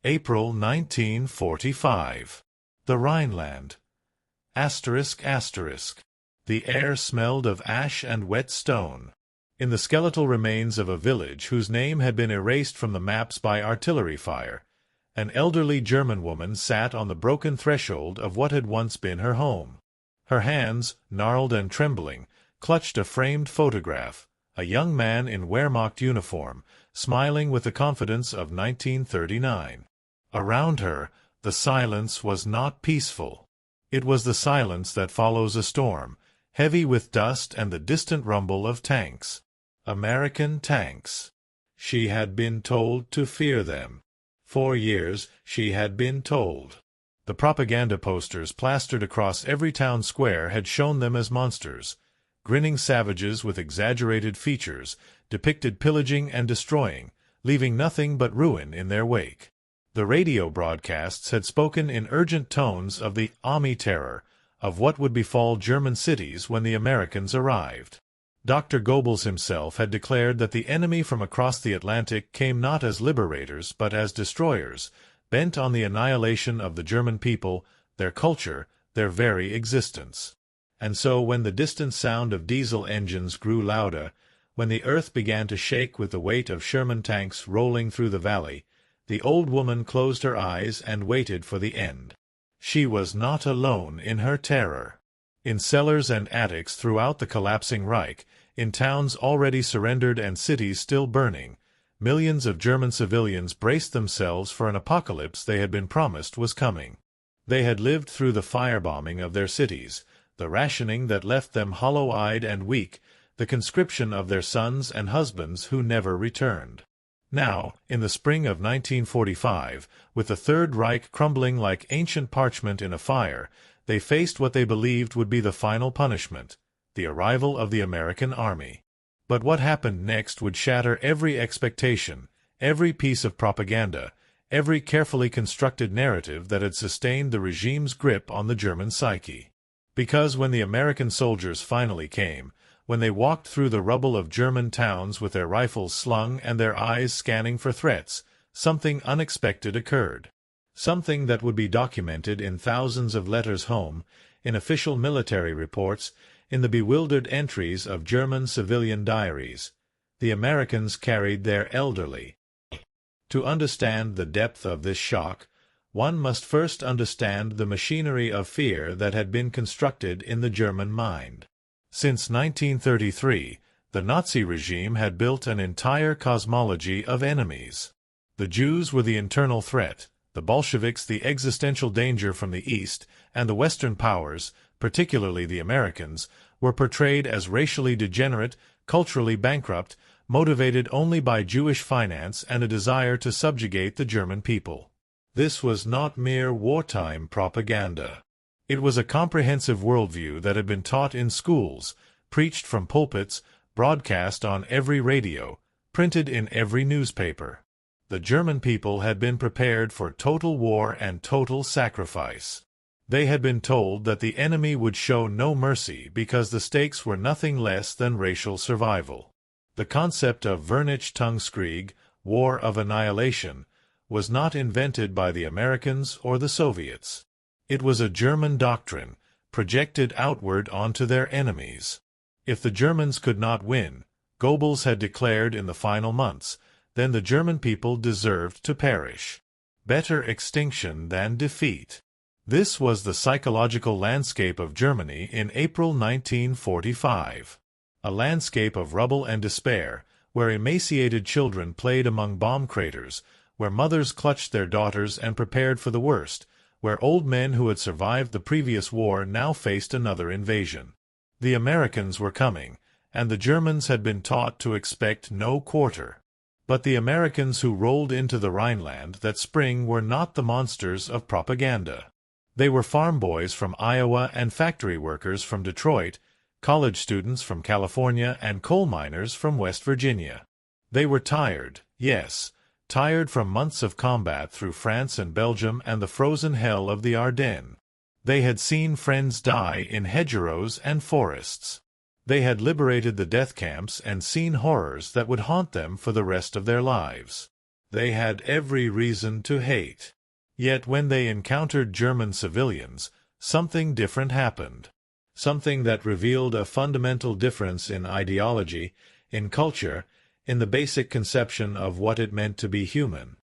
April 1945. The Rhineland. ***. The air smelled of ash and wet stone. In the skeletal remains of a village whose name had been erased from the maps by artillery fire, an elderly German woman sat on the broken threshold of what had once been her home. Her hands, gnarled and trembling, clutched a framed photograph, a young man in Wehrmacht uniform, smiling with the confidence of 1939. Around her, the silence was not peaceful. It was the silence that follows a storm, heavy with dust and the distant rumble of tanks. American tanks. She had been told to fear them. For years, she had been told. The propaganda posters plastered across every town square had shown them as monsters, grinning savages with exaggerated features, depicted pillaging and destroying, leaving nothing but ruin in their wake. The radio broadcasts had spoken in urgent tones of the Army terror, of what would befall German cities when the Americans arrived. Dr. Goebbels himself had declared that the enemy from across the Atlantic came not as liberators but as destroyers, bent on the annihilation of the German people, their culture, their very existence. And so when the distant sound of diesel engines grew louder, when the earth began to shake with the weight of Sherman tanks rolling through the valley, the old woman closed her eyes and waited for the end. She was not alone in her terror. In cellars and attics throughout the collapsing Reich, in towns already surrendered and cities still burning, millions of German civilians braced themselves for an apocalypse they had been promised was coming. They had lived through the firebombing of their cities, the rationing that left them hollow-eyed and weak, the conscription of their sons and husbands who never returned. Now, in the spring of 1945, with the Third Reich crumbling like ancient parchment in a fire, they faced what they believed would be the final punishment, the arrival of the American army. But what happened next would shatter every expectation, every piece of propaganda, every carefully constructed narrative that had sustained the regime's grip on the German psyche. Because when the American soldiers finally came, when they walked through the rubble of German towns with their rifles slung and their eyes scanning for threats, something unexpected occurred. Something that would be documented in thousands of letters home, in official military reports, in the bewildered entries of German civilian diaries. The Americans carried their elderly. To understand the depth of this shock, one must first understand the machinery of fear that had been constructed in the German mind. Since 1933, the Nazi regime had built an entire cosmology of enemies. The Jews were the internal threat, the Bolsheviks the existential danger from the East, and the Western powers, particularly the Americans, were portrayed as racially degenerate, culturally bankrupt, motivated only by Jewish finance and a desire to subjugate the German people. This was not mere wartime propaganda. It was a comprehensive worldview that had been taught in schools, preached from pulpits, broadcast on every radio, printed in every newspaper. The German people had been prepared for total war and total sacrifice. They had been told that the enemy would show no mercy because the stakes were nothing less than racial survival. The concept of Vernichtungskrieg, war of annihilation, was not invented by the Americans or the Soviets. It was a German doctrine, projected outward onto their enemies. If the Germans could not win, Goebbels had declared in the final months, then the German people deserved to perish. Better extinction than defeat. This was the psychological landscape of Germany in April 1945. A landscape of rubble and despair, where emaciated children played among bomb craters, where mothers clutched their daughters and prepared for the worst, where old men who had survived the previous war now faced another invasion. The Americans were coming, and the Germans had been taught to expect no quarter. But the Americans who rolled into the Rhineland that spring were not the monsters of propaganda. They were farm boys from Iowa and factory workers from Detroit, college students from California and coal miners from West Virginia. They were tired, yes, tired from months of combat through France and Belgium and the frozen hell of the Ardennes. They had seen friends die in hedgerows and forests. They had liberated the death camps and seen horrors that would haunt them for the rest of their lives. they had every reason to hate. Yet when they encountered German civilians, something different happened. Something that revealed a fundamental difference in ideology, in culture, in the basic conception of what it meant to be human.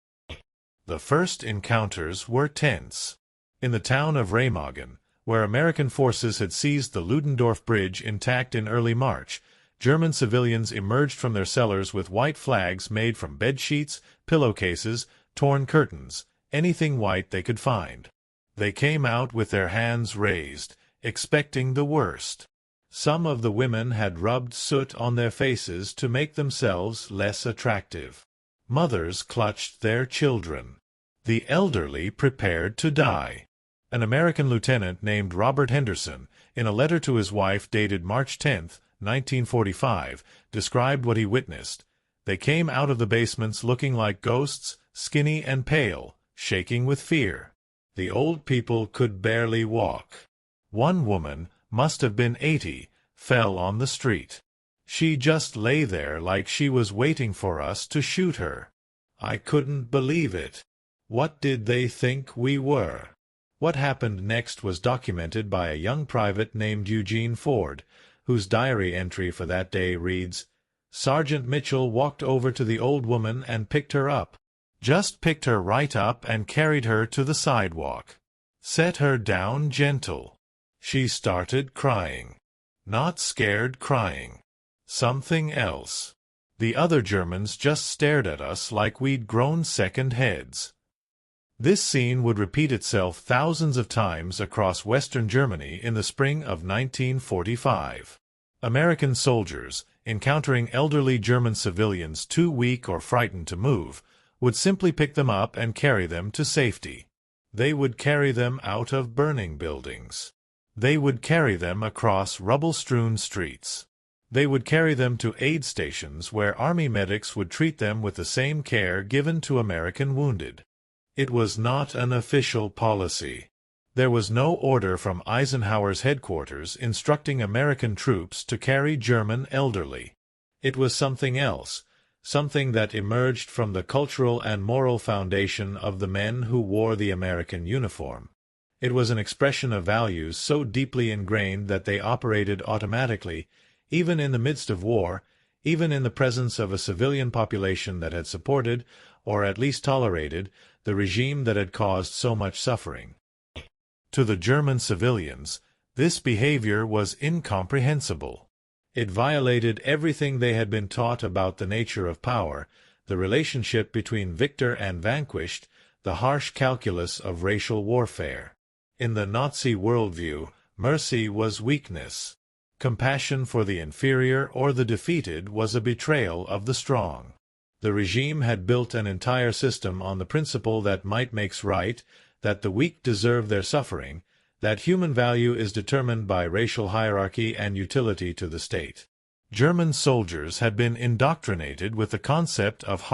The first encounters were tense. In the town of Remagen, where American forces had seized the Ludendorff Bridge intact in early March, German civilians emerged from their cellars with white flags made from bedsheets, pillowcases, torn curtains, anything white they could find. They came out with their hands raised, expecting the worst. Some of the women had rubbed soot on their faces to make themselves less attractive. Mothers clutched their children. The elderly prepared to die. An American lieutenant named Robert Henderson, in a letter to his wife dated March 10, 1945, described what he witnessed. They came out of the basements looking like ghosts, skinny and pale, shaking with fear. The old people could barely walk. One woman, must have been 80, fell on the street. She just lay there like she was waiting for us to shoot her. I couldn't believe it. What did they think we were? What happened next was documented by a young private named Eugene Ford, whose diary entry for that day reads, "Sergeant Mitchell walked over to the old woman and picked her up. Just picked her right up and carried her to the sidewalk. Set her down gentle. She started crying. Not scared crying. Something else. The other Germans just stared at us like we'd grown second heads." This scene would repeat itself thousands of times across Western Germany in the spring of 1945. American soldiers, encountering elderly German civilians too weak or frightened to move, would simply pick them up and carry them to safety. They would carry them out of burning buildings. They would carry them across rubble-strewn streets. They would carry them to aid stations where army medics would treat them with the same care given to American wounded. It was not an official policy. There was no order from Eisenhower's headquarters instructing American troops to carry German elderly. It was something else, something that emerged from the cultural and moral foundation of the men who wore the American uniform. It was an expression of values so deeply ingrained that they operated automatically, even in the midst of war, even in the presence of a civilian population that had supported, or at least tolerated, the regime that had caused so much suffering. To the German civilians, this behavior was incomprehensible. It violated everything they had been taught about the nature of power, the relationship between victor and vanquished, the harsh calculus of racial warfare. In the Nazi worldview, mercy was weakness. Compassion for the inferior or the defeated was a betrayal of the strong. The regime had built an entire system on the principle that might makes right, that the weak deserve their suffering, that human value is determined by racial hierarchy and utility to the state. German soldiers had been indoctrinated with the concept of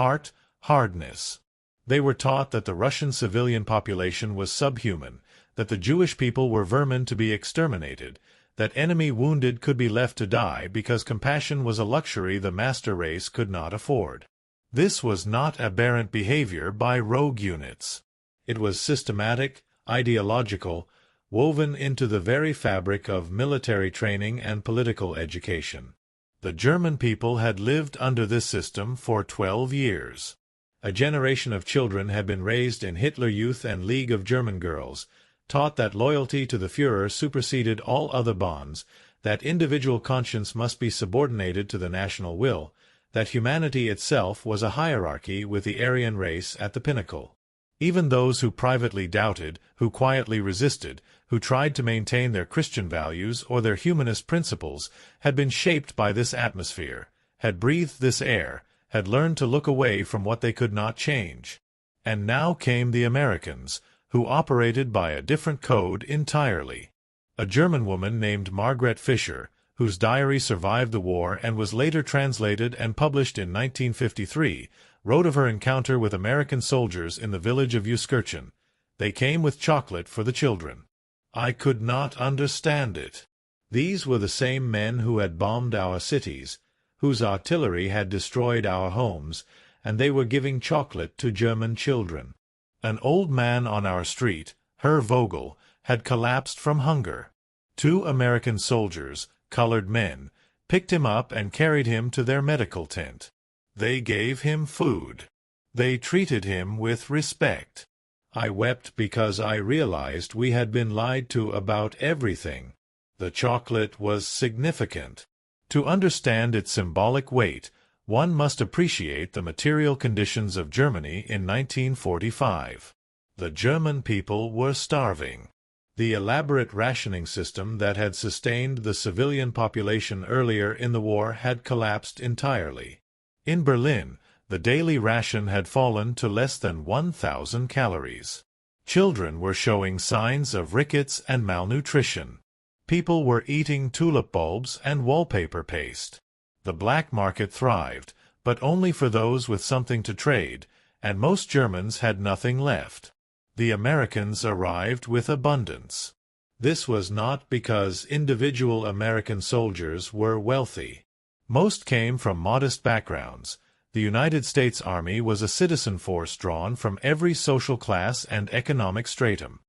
hardness. They were taught that the Russian civilian population was subhuman, that the Jewish people were vermin to be exterminated, that enemy wounded could be left to die because compassion was a luxury the master race could not afford. This was not aberrant behavior by rogue units. It was systematic, ideological, woven into the very fabric of military training and political education. The German people had lived under this system for 12 years. A generation of children had been raised in Hitler Youth and League of German Girls, taught that loyalty to the Führer superseded all other bonds, that individual conscience must be subordinated to the national will, that humanity itself was a hierarchy with the Aryan race at the pinnacle. Even those who privately doubted, who quietly resisted, who tried to maintain their Christian values or their humanist principles, had been shaped by this atmosphere, had breathed this air, had learned to look away from what they could not change. And now came the Americans, who operated by a different code entirely. A German woman named Margaret Fisher, whose diary survived the war and was later translated and published in 1953, wrote of her encounter with American soldiers in the village of Euskirchen. They came with chocolate for the children. I could not understand it. These were the same men who had bombed our cities, whose artillery had destroyed our homes, and they were giving chocolate to German children. An old man on our street, Herr Vogel, had collapsed from hunger. 2 American soldiers, colored men, picked him up and carried him to their medical tent. They gave him food. They treated him with respect. I wept because I realized we had been lied to about everything. The chocolate was significant. To understand its symbolic weight, one must appreciate the material conditions of Germany in 1945. The German people were starving. The elaborate rationing system that had sustained the civilian population earlier in the war had collapsed entirely. In Berlin, the daily ration had fallen to less than 1,000 calories. Children were showing signs of rickets and malnutrition. People were eating tulip bulbs and wallpaper paste. The black market thrived, but only for those with something to trade, and most Germans had nothing left. The Americans arrived with abundance. This was not because individual American soldiers were wealthy. Most came from modest backgrounds. The United States Army was a citizen force drawn from every social class and economic stratum.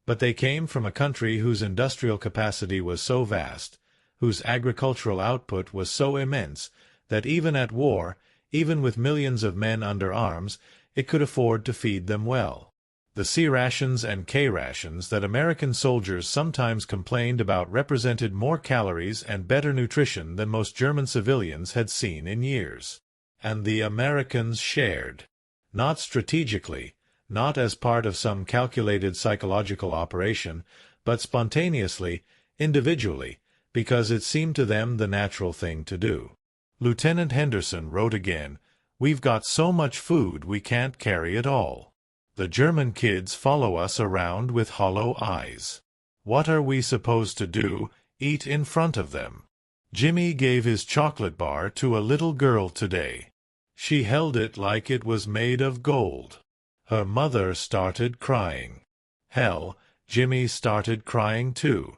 But they came from a country whose industrial capacity was so vast, whose agricultural output was so immense, that even at war, even with millions of men under arms, it could afford to feed them well. The C rations and K rations that American soldiers sometimes complained about represented more calories and better nutrition than most German civilians had seen in years. And the Americans shared. Not strategically, not as part of some calculated psychological operation, but spontaneously, individually, because it seemed to them the natural thing to do. Lieutenant Henderson wrote again, "We've got so much food we can't carry it all. The German kids follow us around with hollow eyes. What are we supposed to do? Eat in front of them." Jimmy gave his chocolate bar to a little girl today. She held it like it was made of gold. Her mother started crying. Hell, Jimmy started crying too.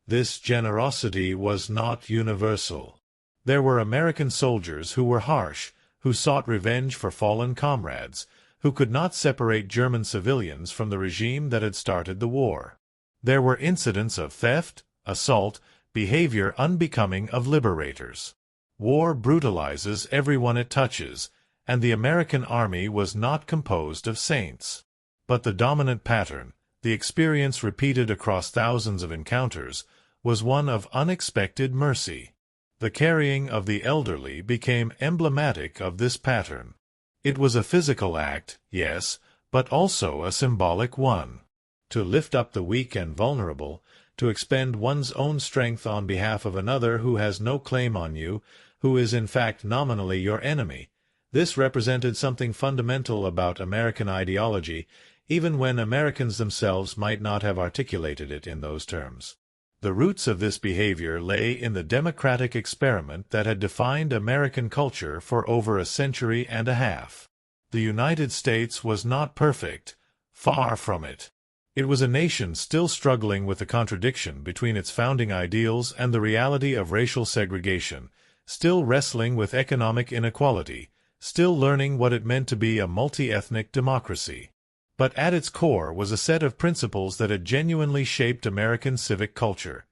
This generosity was not universal. There were American soldiers who were harsh, who sought revenge for fallen comrades, who could not separate German civilians from the regime that had started the war. There were incidents of theft, assault, behavior unbecoming of liberators. War brutalizes everyone it touches, and the American army was not composed of saints. But the dominant pattern, the experience repeated across thousands of encounters, was one of unexpected mercy. The carrying of the elderly became emblematic of this pattern. It was a physical act, yes, but also a symbolic one. To lift up the weak and vulnerable, to expend one's own strength on behalf of another who has no claim on you, who is in fact nominally your enemy, this represented something fundamental about American ideology, even when Americans themselves might not have articulated it in those terms. The roots of this behavior lay in the democratic experiment that had defined American culture for over a century and a half. The United States was not perfect, far from it. It was a nation still struggling with the contradiction between its founding ideals and the reality of racial segregation, still wrestling with economic inequality, still learning what it meant to be a multi-ethnic democracy. But at its core was a set of principles that had genuinely shaped American civic culture.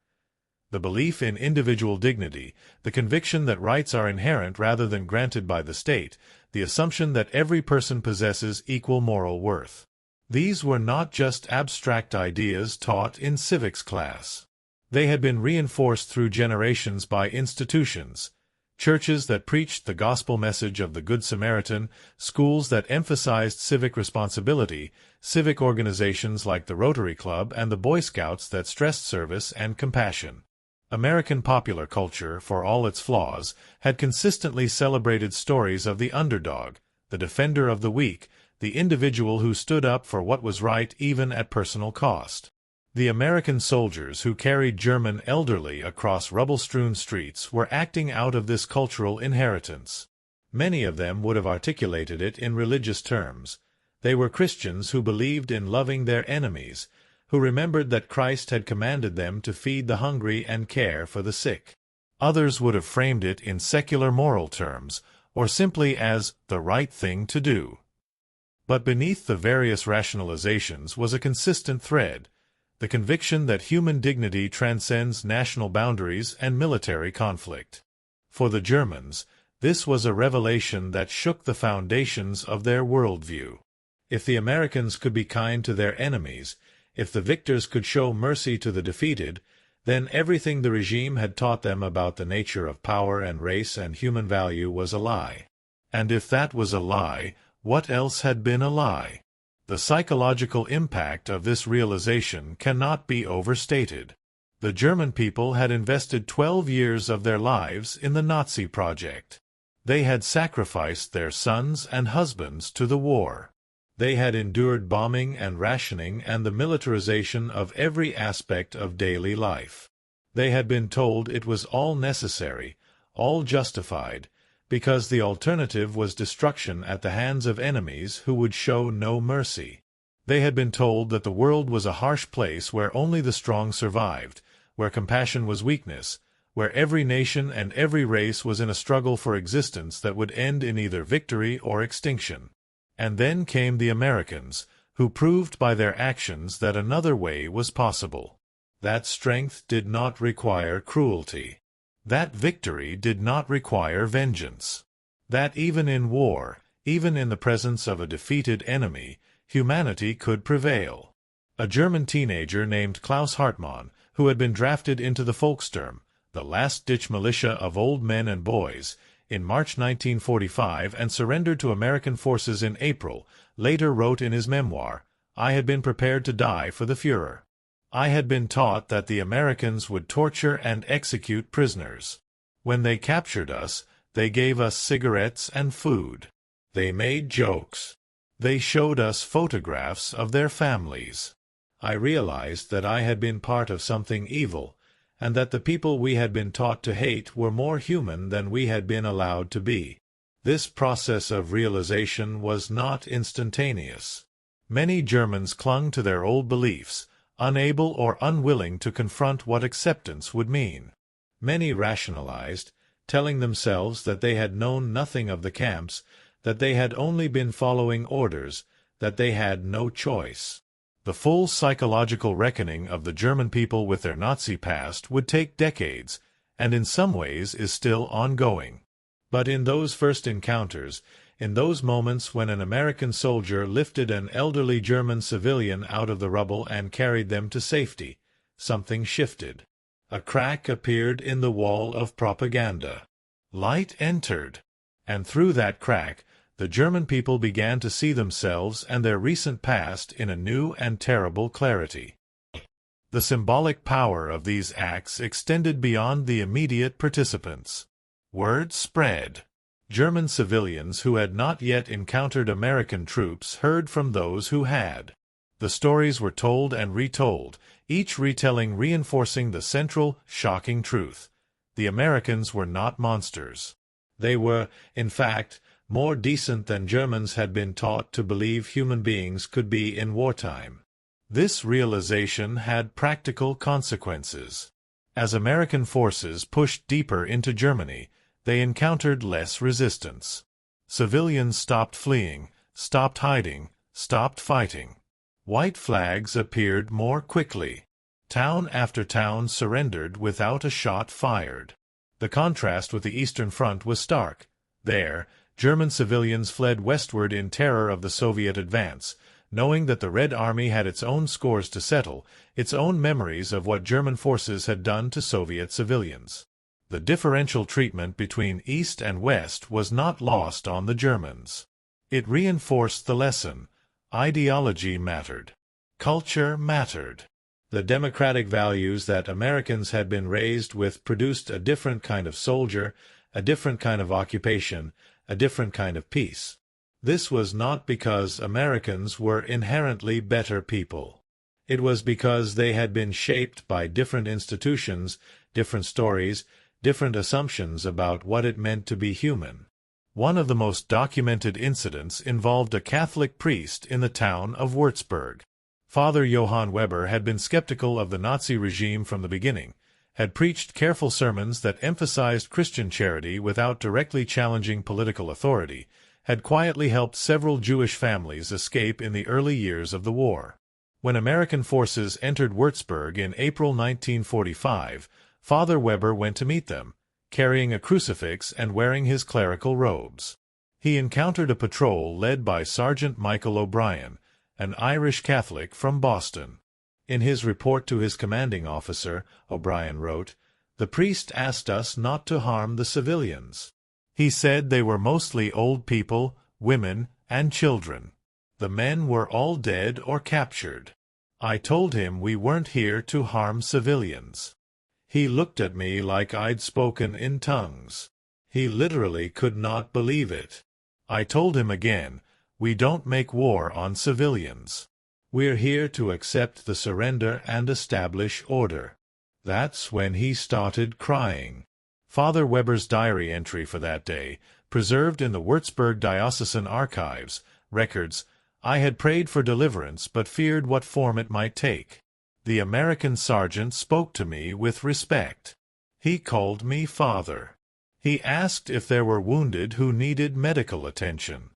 The belief in individual dignity, the conviction that rights are inherent rather than granted by the state, the assumption that every person possesses equal moral worth. These were not just abstract ideas taught in civics class. They had been reinforced through generations by institutions, churches that preached the gospel message of the Good Samaritan, schools that emphasized civic responsibility, civic organizations like the Rotary Club and the Boy Scouts that stressed service and compassion. American popular culture, for all its flaws, had consistently celebrated stories of the underdog, the defender of the weak, the individual who stood up for what was right even at personal cost. The American soldiers who carried German elderly across rubble-strewn streets were acting out of this cultural inheritance. Many of them would have articulated it in religious terms. They were Christians who believed in loving their enemies, who remembered that Christ had commanded them to feed the hungry and care for the sick. Others would have framed it in secular moral terms, or simply as the right thing to do. But beneath the various rationalizations was a consistent thread, the conviction that human dignity transcends national boundaries and military conflict. For the Germans, this was a revelation that shook the foundations of their worldview. If the Americans could be kind to their enemies, if the victors could show mercy to the defeated, then everything the regime had taught them about the nature of power and race and human value was a lie. And if that was a lie, what else had been a lie? The psychological impact of this realization cannot be overstated. The German people had invested 12 years of their lives in the Nazi project. They had sacrificed their sons and husbands to the war. They had endured bombing and rationing and the militarization of every aspect of daily life. They had been told it was all necessary, all justified, because the alternative was destruction at the hands of enemies who would show no mercy. They had been told that the world was a harsh place where only the strong survived, where compassion was weakness, where every nation and every race was in a struggle for existence that would end in either victory or extinction. And then came the Americans, who proved by their actions that another way was possible. That strength did not require cruelty. That victory did not require vengeance. That even in war, even in the presence of a defeated enemy, humanity could prevail. A German teenager named Klaus Hartmann, who had been drafted into the Volkssturm, the last-ditch militia of old men and boys, in March 1945 and surrendered to American forces in April, later wrote in his memoir, "I had been prepared to die for the Führer. I had been taught that the Americans would torture and execute prisoners. When they captured us, they gave us cigarettes and food. They made jokes. They showed us photographs of their families. I realized that I had been part of something evil, and that the people we had been taught to hate were more human than we had been allowed to be." This process of realization was not instantaneous. Many Germans clung to their old beliefs, unable or unwilling to confront what acceptance would mean. Many rationalized, telling themselves that they had known nothing of the camps, that they had only been following orders, that they had no choice. The full psychological reckoning of the German people with their Nazi past would take decades, and in some ways is still ongoing. But in those first encounters, in those moments when an American soldier lifted an elderly German civilian out of the rubble and carried them to safety, something shifted. A crack appeared in the wall of propaganda. Light entered, and through that crack, the German people began to see themselves and their recent past in a new and terrible clarity. The symbolic power of these acts extended beyond the immediate participants. Word spread. German civilians who had not yet encountered American troops heard from those who had. The stories were told and retold, each retelling reinforcing the central, shocking truth. The Americans were not monsters. They were, in fact, more decent than Germans had been taught to believe human beings could be in wartime. This realization had practical consequences. As American forces pushed deeper into Germany, they encountered less resistance. Civilians stopped fleeing, stopped hiding, stopped fighting. White flags appeared more quickly. Town after town surrendered without a shot fired. The contrast with the Eastern Front was stark. There, German civilians fled westward in terror of the Soviet advance, knowing that the Red Army had its own scores to settle, its own memories of what German forces had done to Soviet civilians. The differential treatment between East and West was not lost on the Germans. It reinforced the lesson. Ideology mattered. Culture mattered. The democratic values that Americans had been raised with produced a different kind of soldier, a different kind of occupation, a different kind of peace. This was not because Americans were inherently better people. It was because they had been shaped by different institutions, different stories, different assumptions about what it meant to be human. One of the most documented incidents involved a Catholic priest in the town of Würzburg. Father Johann Weber had been skeptical of the Nazi regime from the beginning, had preached careful sermons that emphasized Christian charity without directly challenging political authority, had quietly helped several Jewish families escape in the early years of the war. When American forces entered Würzburg in April 1945, Father Weber went to meet them, carrying a crucifix and wearing his clerical robes. He encountered a patrol led by Sergeant Michael O'Brien, an Irish Catholic from Boston. In his report to his commanding officer, O'Brien wrote, "The priest asked us not to harm the civilians. He said they were mostly old people, women, and children. The men were all dead or captured. I told him we weren't here to harm civilians. He looked at me like I'd spoken in tongues. He literally could not believe it. I told him again, we don't make war on civilians. We're here to accept the surrender and establish order." That's when he started crying. Father Weber's diary entry for that day, preserved in the Würzburg Diocesan Archives, records, "I had prayed for deliverance but feared what form it might take. The American sergeant spoke to me with respect. He called me Father. He asked if there were wounded who needed medical attention.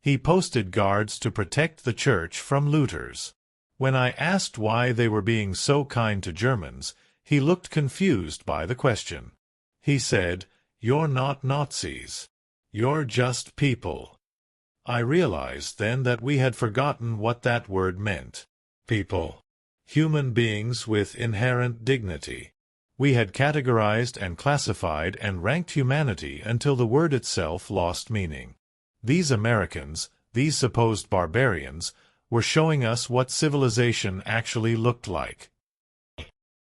He posted guards to protect the church from looters. When I asked why they were being so kind to Germans, he looked confused by the question. He said, 'You're not Nazis. You're just people.' I realized then that we had forgotten what that word meant. People. Human beings with inherent dignity. We had categorized and classified and ranked humanity until the word itself lost meaning. These Americans, these supposed barbarians, were showing us what civilization actually looked like.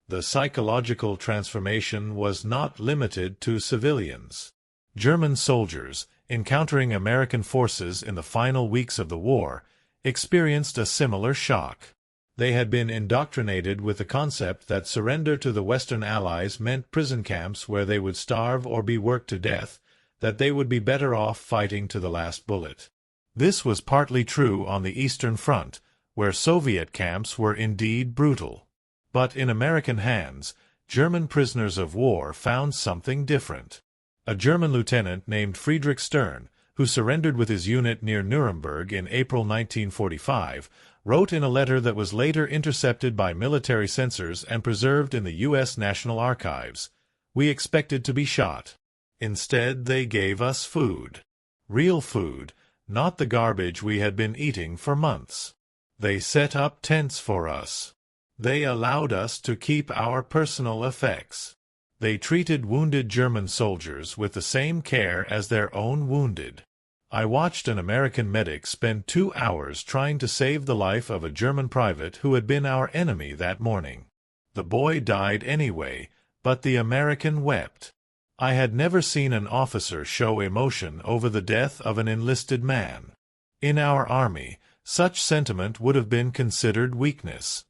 The psychological transformation was not limited to civilians. German soldiers, encountering American forces in the final weeks of the war, experienced a similar shock. They had been indoctrinated with the concept that surrender to the Western Allies meant prison camps where they would starve or be worked to death, that they would be better off fighting to the last bullet. This was partly true on the Eastern Front, where Soviet camps were indeed brutal. But in American hands, German prisoners of war found something different. A German lieutenant named Friedrich Stern, who surrendered with his unit near Nuremberg in April 1945, wrote in a letter that was later intercepted by military censors and preserved in the U.S. National Archives, "We expected to be shot. Instead, they gave us food. Real food, not the garbage we had been eating for months. They set up tents for us. They allowed us to keep our personal effects. They treated wounded German soldiers with the same care as their own wounded. I watched an American medic spend 2 hours trying to save the life of a German private who had been our enemy that morning. The boy died anyway, but the American wept. I had never seen an officer show emotion over the death of an enlisted man. In our army, such sentiment would have been considered weakness."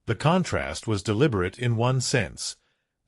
The contrast was deliberate in one sense.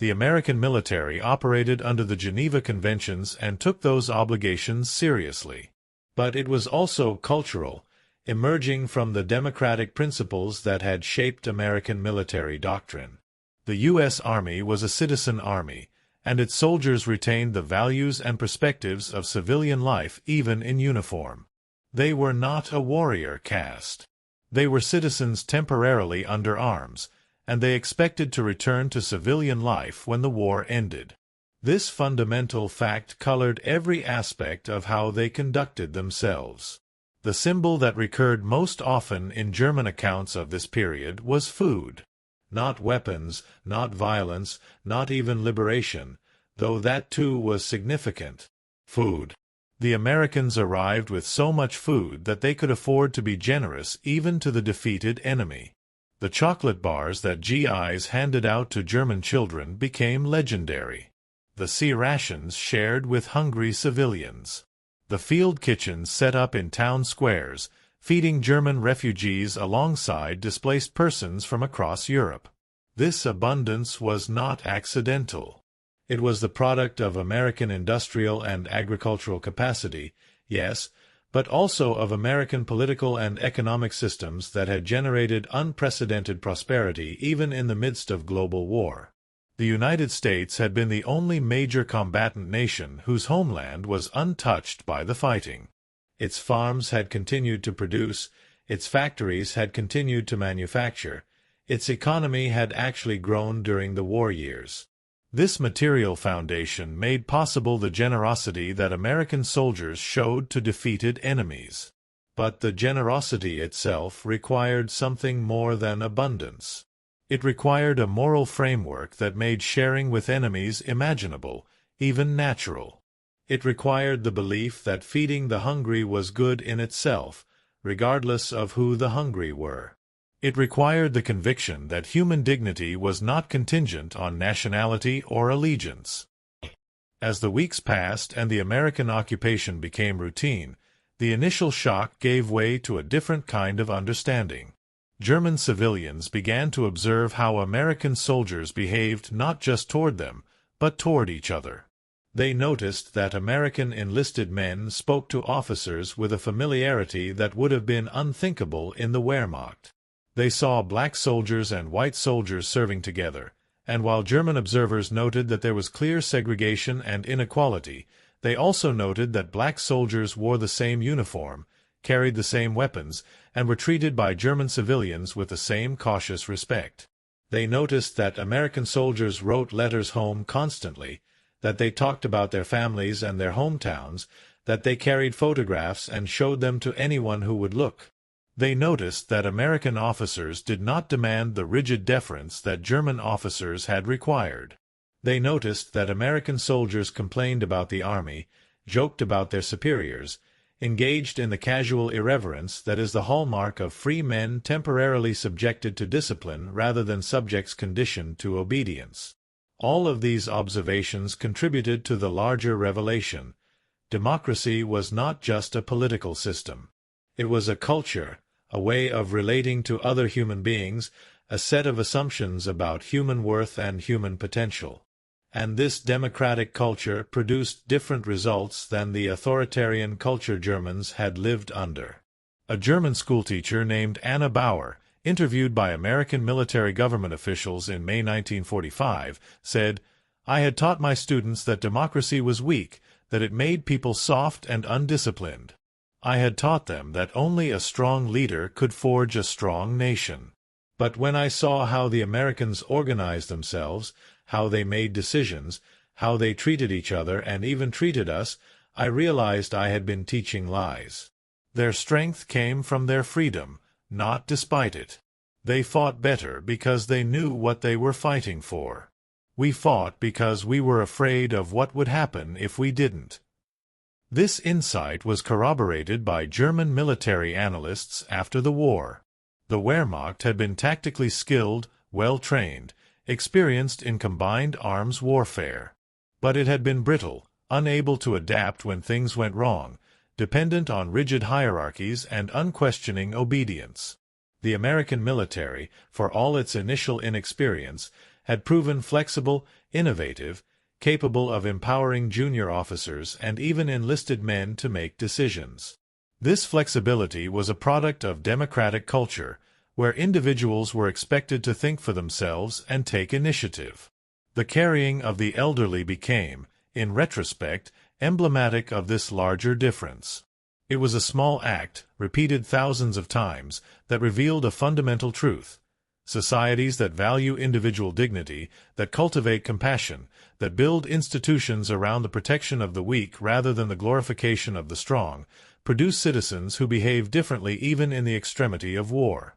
The American military operated under the Geneva Conventions and took those obligations seriously. But it was also cultural, emerging from the democratic principles that had shaped American military doctrine. The U.S. Army was a citizen army, and its soldiers retained the values and perspectives of civilian life even in uniform. They were not a warrior caste. They were citizens temporarily under arms, and they expected to return to civilian life when the war ended. This fundamental fact colored every aspect of how they conducted themselves. The symbol that recurred most often in German accounts of this period was food. Not weapons, not violence, not even liberation, though that too was significant. Food. The Americans arrived with so much food that they could afford to be generous even to the defeated enemy. The chocolate bars that GIs handed out to German children became legendary. The sea rations shared with hungry civilians. The field kitchens set up in town squares, feeding German refugees alongside displaced persons from across Europe. This abundance was not accidental. It was the product of American industrial and agricultural capacity, yes, but also of American political and economic systems that had generated unprecedented prosperity even in the midst of global war. The United States had been the only major combatant nation whose homeland was untouched by the fighting. Its farms had continued to produce, its factories had continued to manufacture, its economy had actually grown during the war years. This material foundation made possible the generosity that American soldiers showed to defeated enemies. But the generosity itself required something more than abundance. It required a moral framework that made sharing with enemies imaginable, even natural. It required the belief that feeding the hungry was good in itself, regardless of who the hungry were. It required the conviction that human dignity was not contingent on nationality or allegiance. As the weeks passed and the American occupation became routine, the initial shock gave way to a different kind of understanding. German civilians began to observe how American soldiers behaved not just toward them, but toward each other. They noticed that American enlisted men spoke to officers with a familiarity that would have been unthinkable in the Wehrmacht. They saw black soldiers and white soldiers serving together, and while German observers noted that there was clear segregation and inequality, they also noted that black soldiers wore the same uniform, carried the same weapons, and were treated by German civilians with the same cautious respect. They noticed that American soldiers wrote letters home constantly, that they talked about their families and their hometowns, that they carried photographs and showed them to anyone who would look. They noticed that American officers did not demand the rigid deference that German officers had required. They noticed that American soldiers complained about the army, joked about their superiors, engaged in the casual irreverence that is the hallmark of free men temporarily subjected to discipline rather than subjects conditioned to obedience. All of these observations contributed to the larger revelation. Democracy was not just a political system. It was a culture, a way of relating to other human beings, a set of assumptions about human worth and human potential. And this democratic culture produced different results than the authoritarian culture Germans had lived under. A German schoolteacher named Anna Bauer, interviewed by American military government officials in May 1945, said, "I had taught my students that democracy was weak, that it made people soft and undisciplined. I had taught them that only a strong leader could forge a strong nation. But when I saw how the Americans organized themselves, how they made decisions, how they treated each other and even treated us, I realized I had been teaching lies. Their strength came from their freedom, not despite it. They fought better because they knew what they were fighting for. We fought because we were afraid of what would happen if we didn't." This insight was corroborated by German military analysts after the war. The Wehrmacht had been tactically skilled, well-trained, experienced in combined arms warfare. But it had been brittle, unable to adapt when things went wrong, dependent on rigid hierarchies and unquestioning obedience. The American military, for all its initial inexperience, had proven flexible, innovative, capable of empowering junior officers and even enlisted men to make decisions. This flexibility was a product of democratic culture, where individuals were expected to think for themselves and take initiative. The carrying of the elderly became, in retrospect, emblematic of this larger difference. It was a small act, repeated thousands of times, that revealed a fundamental truth. Societies that value individual dignity, that cultivate compassion, that build institutions around the protection of the weak rather than the glorification of the strong, produce citizens who behave differently even in the extremity of war.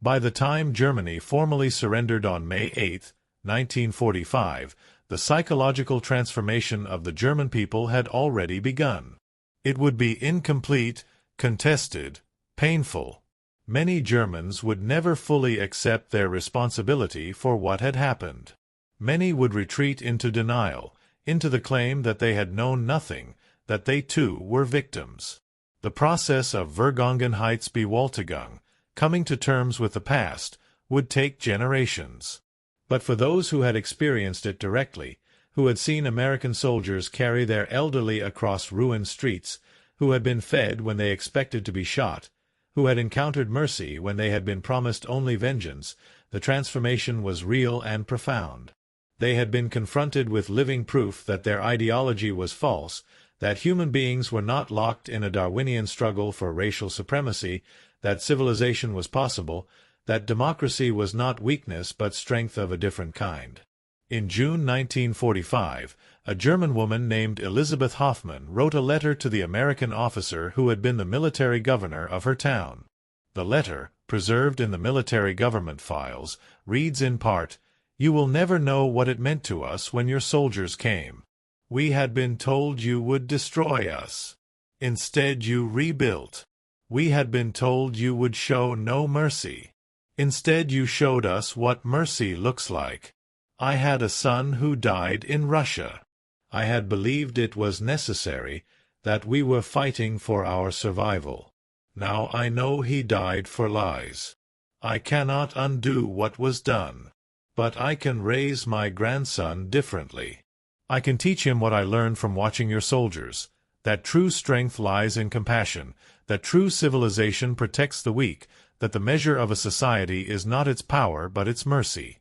By the time Germany formally surrendered on May 8, 1945, the psychological transformation of the German people had already begun. It would be incomplete, contested, painful. Many Germans would never fully accept their responsibility for what had happened. Many would retreat into denial, into the claim that they had known nothing, that they too were victims. The process of Vergangenheitsbewältigung, coming to terms with the past, would take generations. But for those who had experienced it directly, who had seen American soldiers carry their elderly across ruined streets, who had been fed when they expected to be shot, who had encountered mercy when they had been promised only vengeance, the transformation was real and profound. They had been confronted with living proof that their ideology was false, that human beings were not locked in a Darwinian struggle for racial supremacy, that civilization was possible, that democracy was not weakness but strength of a different kind. In June 1945, a German woman named Elizabeth Hoffman wrote a letter to the American officer who had been the military governor of her town. The letter, preserved in the military government files, reads in part, "You will never know what it meant to us when your soldiers came. We had been told you would destroy us. Instead you rebuilt. We had been told you would show no mercy. Instead you showed us what mercy looks like. I had a son who died in Russia. I had believed it was necessary, that we were fighting for our survival. Now I know he died for lies. I cannot undo what was done. But I can raise my grandson differently. I can teach him what I learned from watching your soldiers, that true strength lies in compassion, that true civilization protects the weak, that the measure of a society is not its power but its mercy."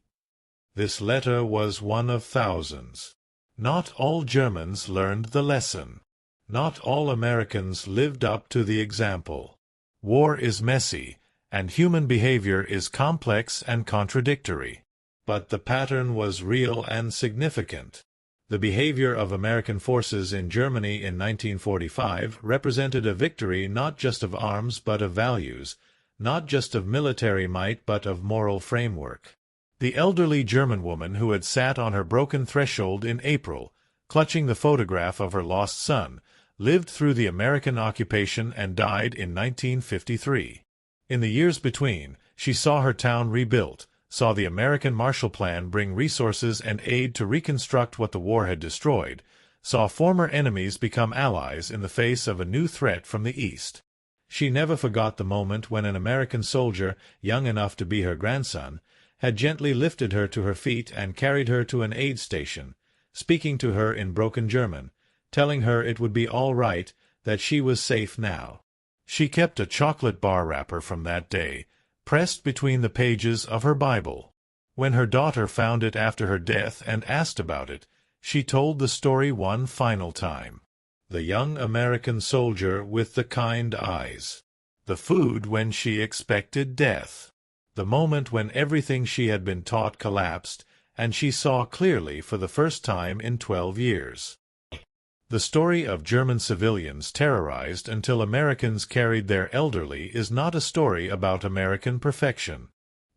This letter was one of thousands. Not all Germans learned the lesson. Not all Americans lived up to the example. War is messy, and human behavior is complex and contradictory. But the pattern was real and significant. The behavior of American forces in Germany in 1945 represented a victory not just of arms but of values, not just of military might but of moral framework. The elderly German woman who had sat on her broken threshold in April, clutching the photograph of her lost son, lived through the American occupation and died in 1953. In the years between, she saw her town rebuilt, saw the American Marshall Plan bring resources and aid to reconstruct what the war had destroyed, saw former enemies become allies in the face of a new threat from the East. She never forgot the moment when an American soldier, young enough to be her grandson, had gently lifted her to her feet and carried her to an aid station, speaking to her in broken German, telling her it would be all right, that she was safe now. She kept a chocolate bar wrapper from that day, pressed between the pages of her Bible. When her daughter found it after her death and asked about it, she told the story one final time. The young American soldier with the kind eyes. The food when she expected death. The moment when everything she had been taught collapsed, and she saw clearly for the first time in 12 years. The story of German civilians terrorized until Americans carried their elderly is not a story about American perfection.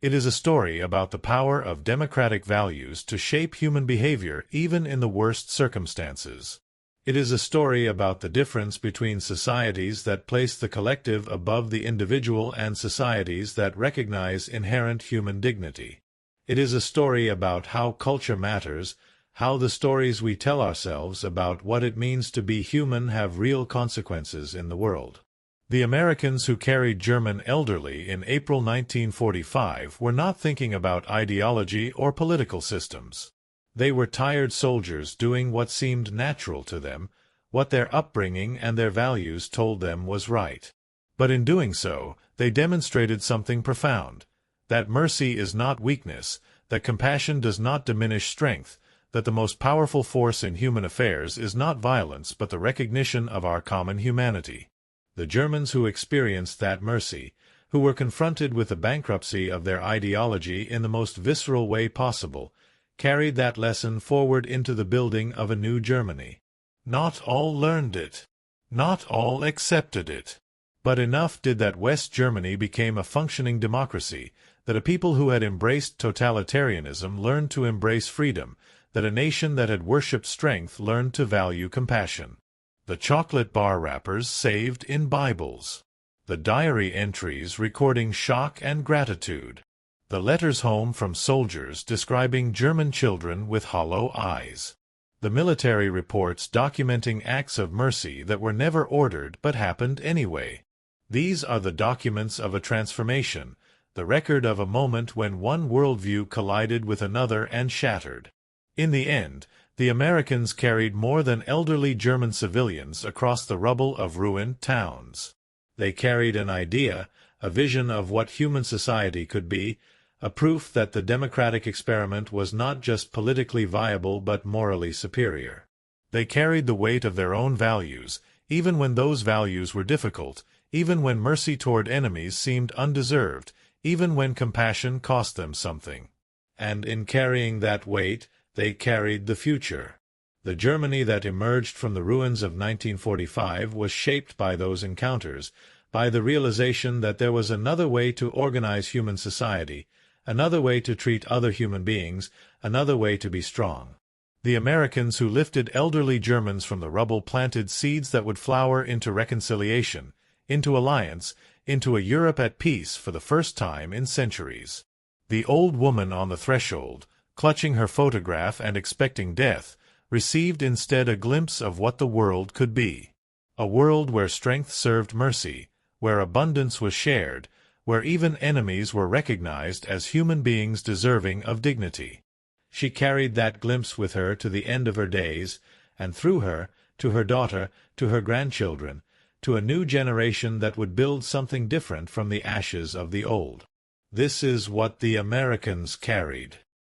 It is a story about the power of democratic values to shape human behavior even in the worst circumstances. It is a story about the difference between societies that place the collective above the individual and societies that recognize inherent human dignity. It is a story about how culture matters, how the stories we tell ourselves about what it means to be human have real consequences in the world. The Americans who carried German elderly in April 1945 were not thinking about ideology or political systems. They were tired soldiers doing what seemed natural to them, what their upbringing and their values told them was right. But in doing so, they demonstrated something profound, that mercy is not weakness, that compassion does not diminish strength, that the most powerful force in human affairs is not violence but the recognition of our common humanity. The Germans who experienced that mercy, who were confronted with the bankruptcy of their ideology in the most visceral way possible, carried that lesson forward into the building of a new Germany. Not all learned it. Not all accepted it. But enough did that West Germany became a functioning democracy, that a people who had embraced totalitarianism learned to embrace freedom, that a nation that had worshipped strength learned to value compassion. The chocolate bar wrappers saved in Bibles. The diary entries recording shock and gratitude. The letters home from soldiers describing German children with hollow eyes. The military reports documenting acts of mercy that were never ordered but happened anyway. These are the documents of a transformation, the record of a moment when one worldview collided with another and shattered. In the end, the Americans carried more than elderly German civilians across the rubble of ruined towns. They carried an idea, a vision of what human society could be, a proof that the democratic experiment was not just politically viable but morally superior. They carried the weight of their own values, even when those values were difficult, even when mercy toward enemies seemed undeserved, even when compassion cost them something. And in carrying that weight, they carried the future. The Germany that emerged from the ruins of 1945 was shaped by those encounters, by the realization that there was another way to organize human society, another way to treat other human beings, another way to be strong. The Americans who lifted elderly Germans from the rubble planted seeds that would flower into reconciliation, into alliance, into a Europe at peace for the first time in centuries. The old woman on the threshold, clutching her photograph and expecting death, received instead a glimpse of what the world could be. A world where strength served mercy, where abundance was shared, where even enemies were recognized as human beings deserving of dignity. She carried that glimpse with her to the end of her days, and through her, to her daughter, to her grandchildren, to a new generation that would build something different from the ashes of the old. This is what the Americans carried.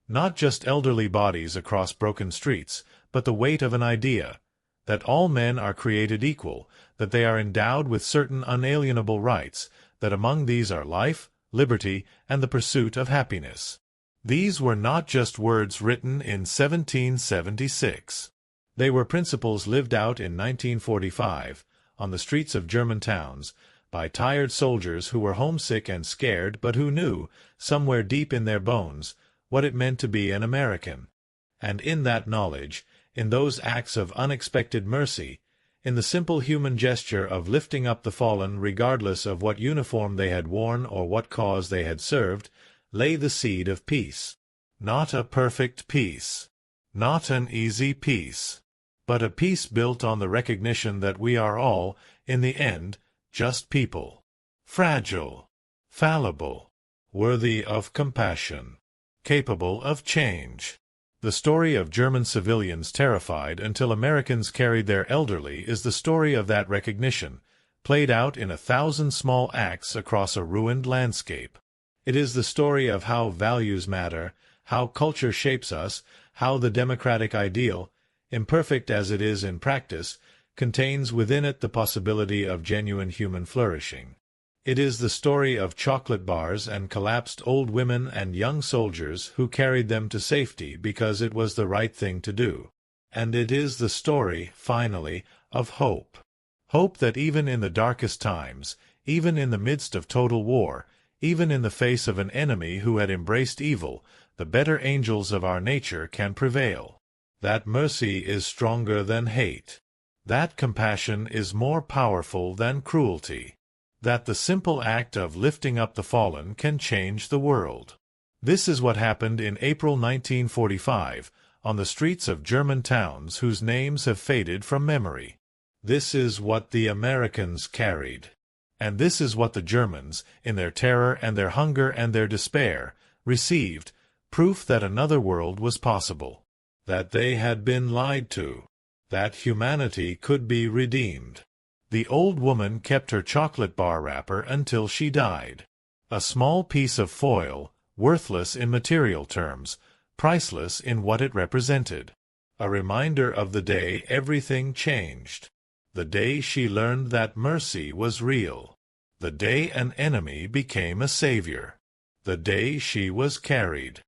Not just elderly bodies across broken streets, but the weight of an idea, that all men are created equal, that they are endowed with certain unalienable rights, that among these are life, liberty, and the pursuit of happiness. These were not just words written in 1776. They were principles lived out in 1945, on the streets of German towns, by tired soldiers who were homesick and scared but who knew, somewhere deep in their bones, what it meant to be an American. And in that knowledge, in those acts of unexpected mercy, in the simple human gesture of lifting up the fallen regardless of what uniform they had worn or what cause they had served, lay the seed of peace. Not a perfect peace. Not an easy peace. But a peace built on the recognition that we are all, in the end, just people. Fragile. Fallible. Worthy of compassion. Capable of change. The story of German civilians terrified until Americans carried their elderly is the story of that recognition, played out in 1,000 small acts across a ruined landscape. It is the story of how values matter, how culture shapes us, how the democratic ideal, imperfect as it is in practice, contains within it the possibility of genuine human flourishing. It is the story of chocolate bars and collapsed old women and young soldiers who carried them to safety because it was the right thing to do. And it is the story, finally, of hope. Hope that even in the darkest times, even in the midst of total war, even in the face of an enemy who had embraced evil, the better angels of our nature can prevail. That mercy is stronger than hate. That compassion is more powerful than cruelty. That the simple act of lifting up the fallen can change the world. This is what happened in April 1945 on the streets of German towns whose names have faded from memory. This is what the Americans carried. And this is what the Germans, in their terror and their hunger and their despair, received, proof that another world was possible, that they had been lied to, that humanity could be redeemed. The old woman kept her chocolate bar wrapper until she died. A small piece of foil, worthless in material terms, priceless in what it represented. A reminder of the day everything changed. The day she learned that mercy was real. The day an enemy became a savior. The day she was carried.